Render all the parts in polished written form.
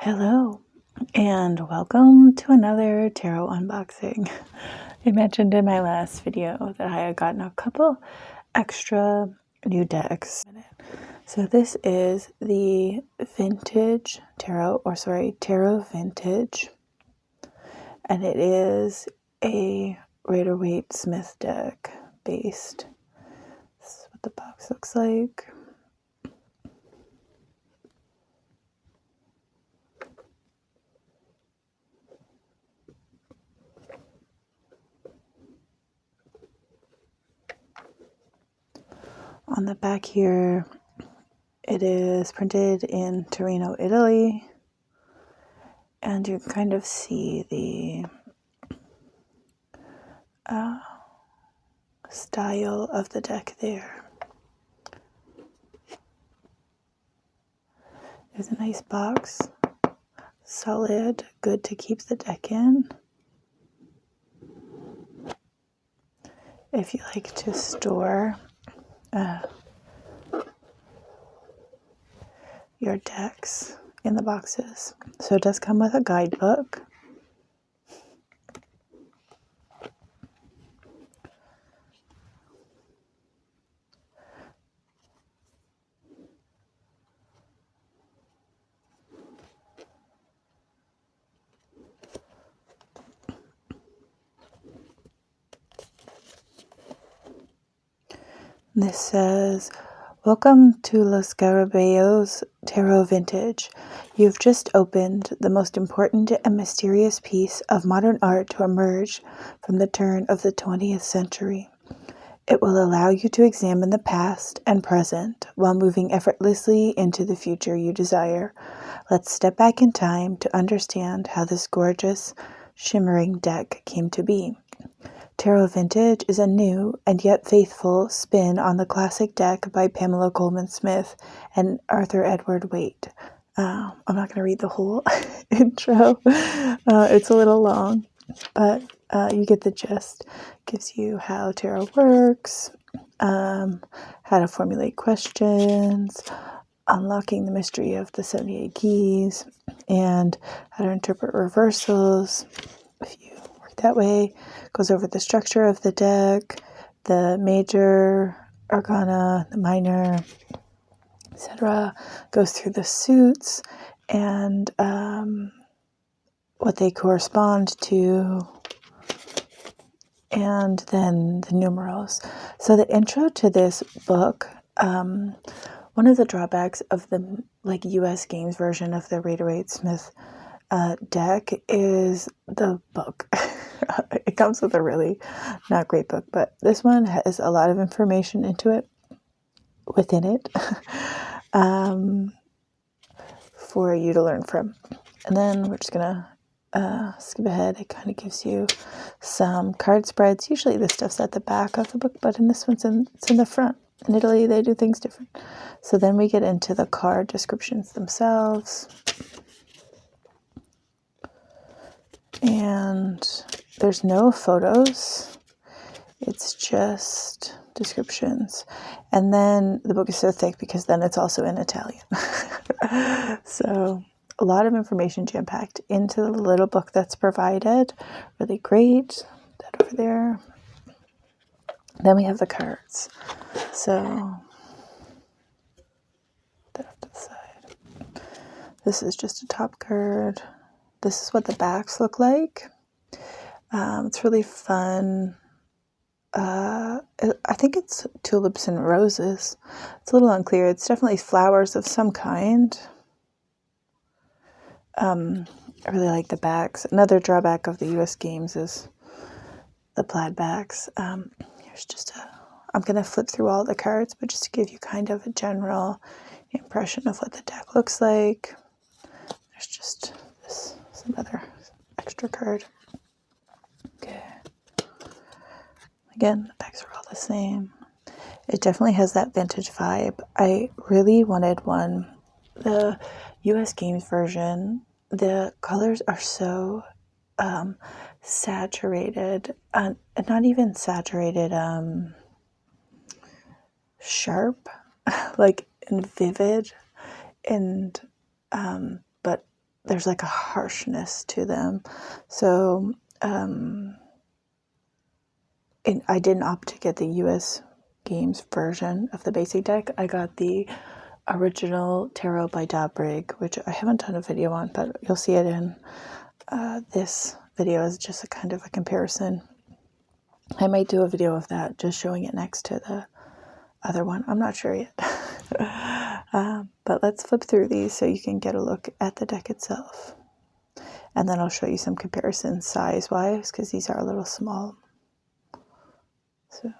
Hello, and welcome to another tarot unboxing. I mentioned in my last video that I had gotten a couple extra new decks. So this is the vintage tarot, tarot vintage, and it is a Rider-Waite-Smith deck based. This is what the box looks like. On the back here, it is printed in Torino, Italy, and you can kind of see the style of the deck there. There's a nice box, solid, good to keep the deck in. If you like to store your decks in the boxes. So it does come with a guidebook. This says, "Welcome to Los Scarabeo's Tarot Vintage. You've just opened the most important and mysterious piece of modern art to emerge from the turn of the 20th century. It will allow you to examine the past and present while moving effortlessly into the future you desire. Let's step back in time to understand how this gorgeous, shimmering deck came to be. Tarot Vintage is a new and yet faithful spin on the classic deck by Pamela Colman Smith and Arthur Edward Waite." I'm not going to read the whole intro. It's a little long, but you get the gist. It gives you how tarot works, how to formulate questions, unlocking the mystery of the 78 keys, and how to interpret reversals. If you work that way, goes over the structure of the deck, the major arcana, the minor, etc. Goes through the suits and what they correspond to, and then the numerals. So the intro to this book, one of the drawbacks of the US Games version of the Rider-Waite-Smith deck is the book. It comes with a really not great book, but this one has a lot of information within it for you to learn from. And then we're just gonna skip ahead. It kind of gives you some card spreads. Usually this stuff's at the back of the book, but in this one's it's in the front. In Italy, they do things different. So then we get into the card descriptions themselves. And there's no photos. It's just descriptions. And then the book is so thick because then it's also in Italian. So a lot of information jam-packed into the little book that's provided. Really great. That over there. Then we have the cards. So that off to the side. This is just a top card. This is what the backs look like. It's really fun. I think it's tulips and roses. It's a little unclear. It's definitely flowers of some kind. I really like the backs. Another drawback of the US Games is the plaid backs. Here's just I'm going to flip through all the cards, but just to give you kind of a general impression of what the deck looks like. There's just some other extra card. Okay. Again, the backs are all the same. It definitely has that vintage vibe. I really wanted one. The US Games version, the colors are so saturated, not even saturated, sharp, and vivid, and but there's like a harshness to them. So I didn't opt to get the US Games version of the basic deck. I got the original tarot by brigh, which I haven't done a video on, but you'll see it in this video as just a kind of a comparison. I might do a video of that, just showing it next to the other one. I'm not sure yet. But let's flip through these so you can get a look at the deck itself. And then I'll show you some comparisons size-wise, because these are a little small. So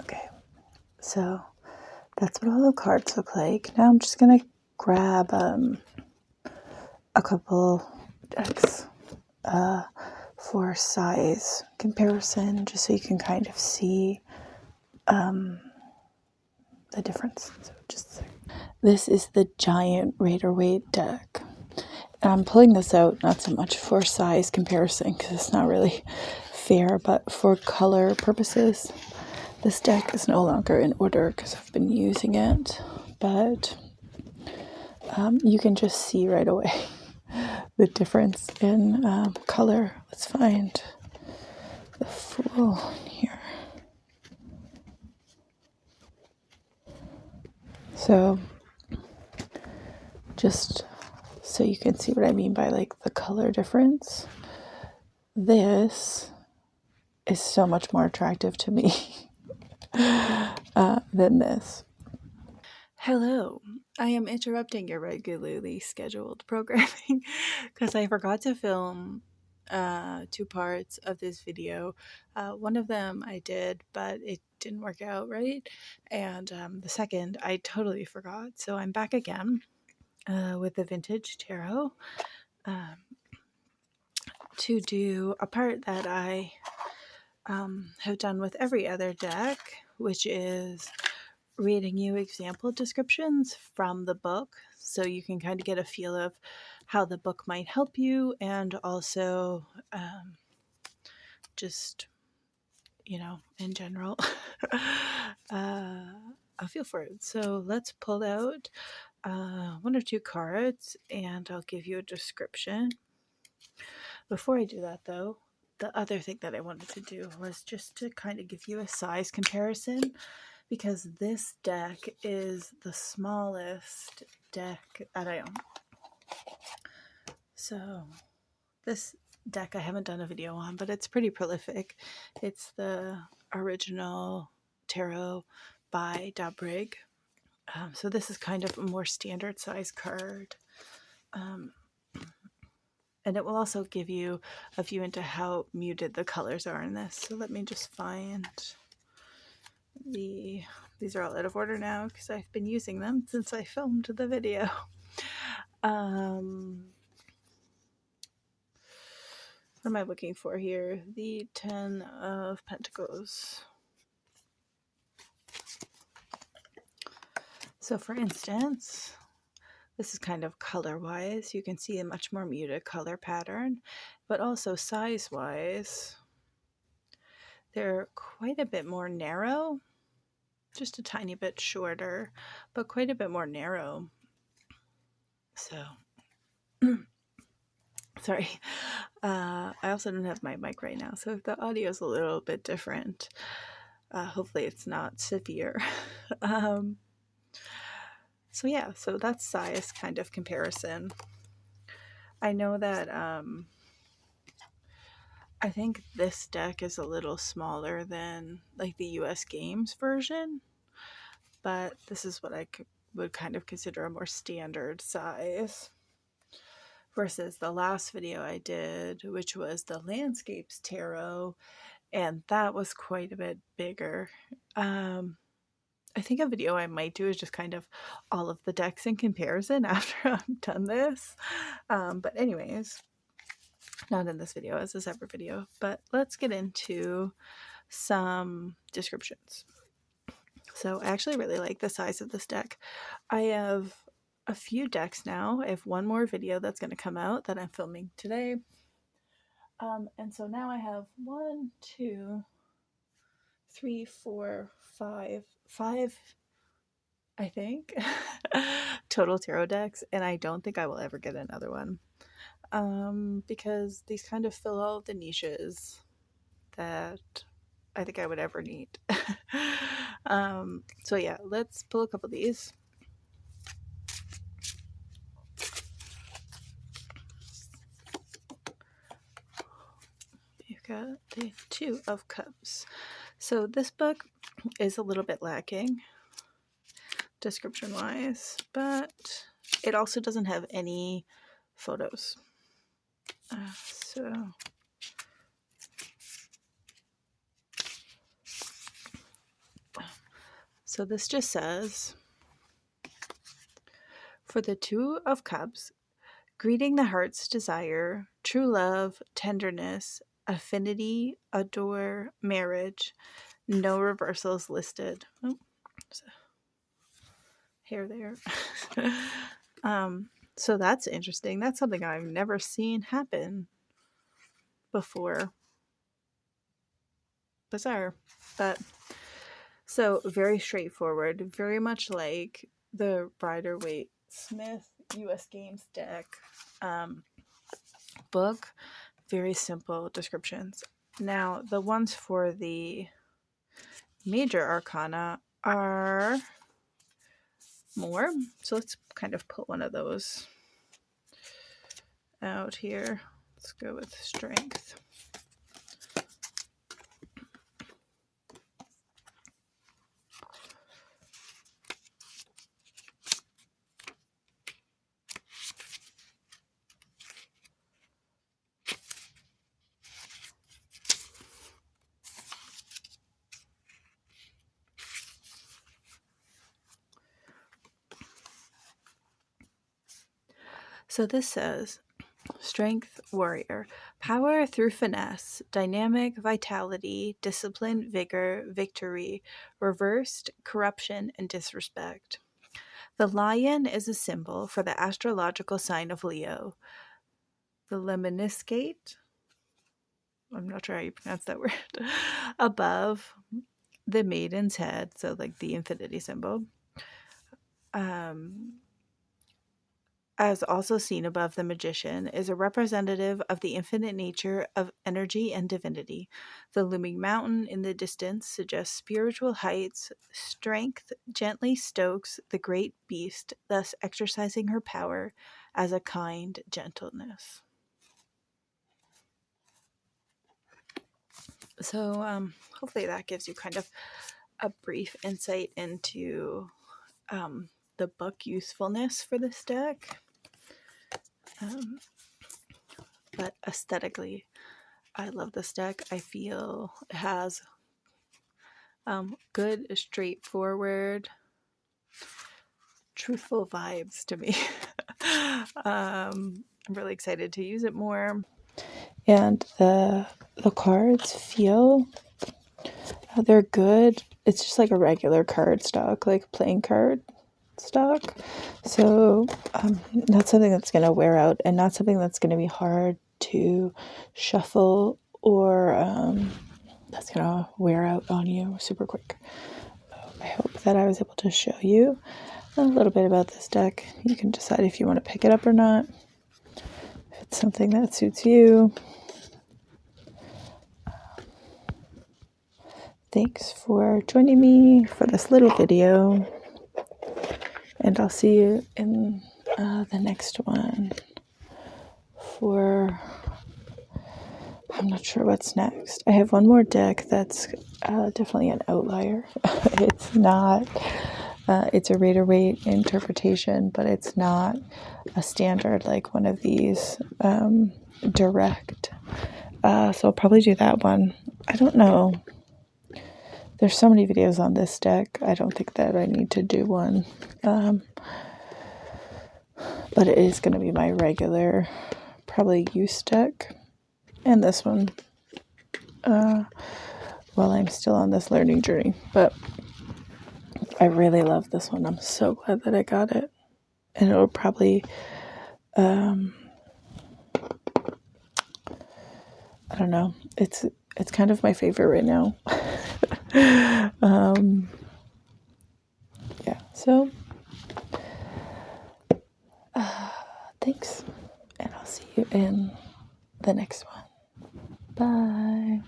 okay, so that's what all the cards look like. Now I'm just gonna grab a couple decks for size comparison, just so you can kind of see the difference. So just this is the giant Rider-Waite deck. And I'm pulling this out not so much for size comparison because it's not really fair, but for color purposes. This deck is no longer in order because I've been using it, but you can just see right away the difference in color. Let's find the Fool in here. So just so you can see what I mean by like the color difference, this is so much more attractive to me than this. Hello, I am interrupting your regularly scheduled programming because I forgot to film two parts of this video. One of them I did, but it didn't work out right. And the second I totally forgot. So I'm back again with the vintage tarot to do a part that I have done with every other deck, which is reading you example descriptions from the book so you can kind of get a feel of how the book might help you, and also just, you know, in general, a feel for it. So let's pull out one or two cards and I'll give you a description. Before I do that, though, the other thing that I wanted to do was just to kind of give you a size comparison, because this deck is the smallest deck that I own. So this deck I haven't done a video on, but it's pretty prolific. It's the original tarot by brigh. So this is kind of a more standard size card. And it will also give you a view into how muted the colors are in this. So let me just find these are all out of order now because I've been using them since I filmed the video. What am I looking for here? The 10 of Pentacles. So for instance, this is kind of color-wise. You can see a much more muted color pattern, but also size-wise, they're quite a bit more narrow. Just a tiny bit shorter, but quite a bit more narrow. So, sorry. I also don't have my mic right now, so if the audio is a little bit different, hopefully it's not severe. So yeah, so that's size kind of comparison. I know that I think this deck is a little smaller than like the US Games version, but this is what I would kind of consider a more standard size versus the last video I did, which was the Landscapes Tarot, and that was quite a bit bigger. I think a video I might do is just kind of all of the decks in comparison after I've done this. But anyways, not in this video, as a separate video, but let's get into some descriptions. So I actually really like the size of this deck. I have a few decks now. I have one more video that's going to come out that I'm filming today. And so now I have 1, 2, 3, 4, 5, I think, total tarot decks, and I don't think I will ever get another one. Because these kind of fill all the niches that I think I would ever need. So yeah, let's pull a couple of these. You've got the 2 of Cups. So this book is a little bit lacking description wise, but it also doesn't have any photos. So this just says, for the 2 of Cups, greeting the heart's desire, true love, tenderness, affinity, adore, marriage, no reversals listed. Oh, there's a hair there. So that's interesting. That's something I've never seen happen before. Bizarre. But so very straightforward, very much like the Rider-Waite-Smith US Games deck book. Very simple descriptions. Now the ones for the major arcana are more, so let's kind of put one of those out here. Let's go with strength. So this says, Strength Warrior. Power through finesse, dynamic vitality, discipline, vigor, victory, reversed corruption and disrespect. The lion is a symbol for the astrological sign of Leo. The lemniscate, I'm not sure how you pronounce that word, above the maiden's head, so like the infinity symbol, as also seen above the magician, is a representative of the infinite nature of energy and divinity. The looming mountain in the distance suggests spiritual heights. Strength gently stokes the great beast, thus exercising her power as a kind gentleness. So hopefully that gives you kind of a brief insight into the book usefulness for this deck. But aesthetically, I love this deck. I feel it has good, straightforward, truthful vibes to me. I'm really excited to use it more. And the cards feel, they're good. It's just like a regular card stock, like playing card stock. So not something that's going to wear out, and not something that's going to be hard to shuffle or that's going to wear out on you super quick. I hope that I was able to show you a little bit about this deck. You can decide if you want to pick it up or not, if it's something that suits you. Thanks for joining me for this little video, and I'll see you in the next one for, I'm not sure what's next. I have one more deck that's definitely an outlier. It's not, it's a Rider-Waite interpretation, but it's not a standard like one of these direct. So I'll probably do that one. I don't know. There's so many videos on this deck. I don't think that I need to do one. But it is going to be my regular, probably use deck. And this one, while I'm still on this learning journey. But I really love this one. I'm so glad that I got it. And it'll probably, I don't know. It's kind of my favorite right now. Yeah, so thanks, and I'll see you in the next one. Bye.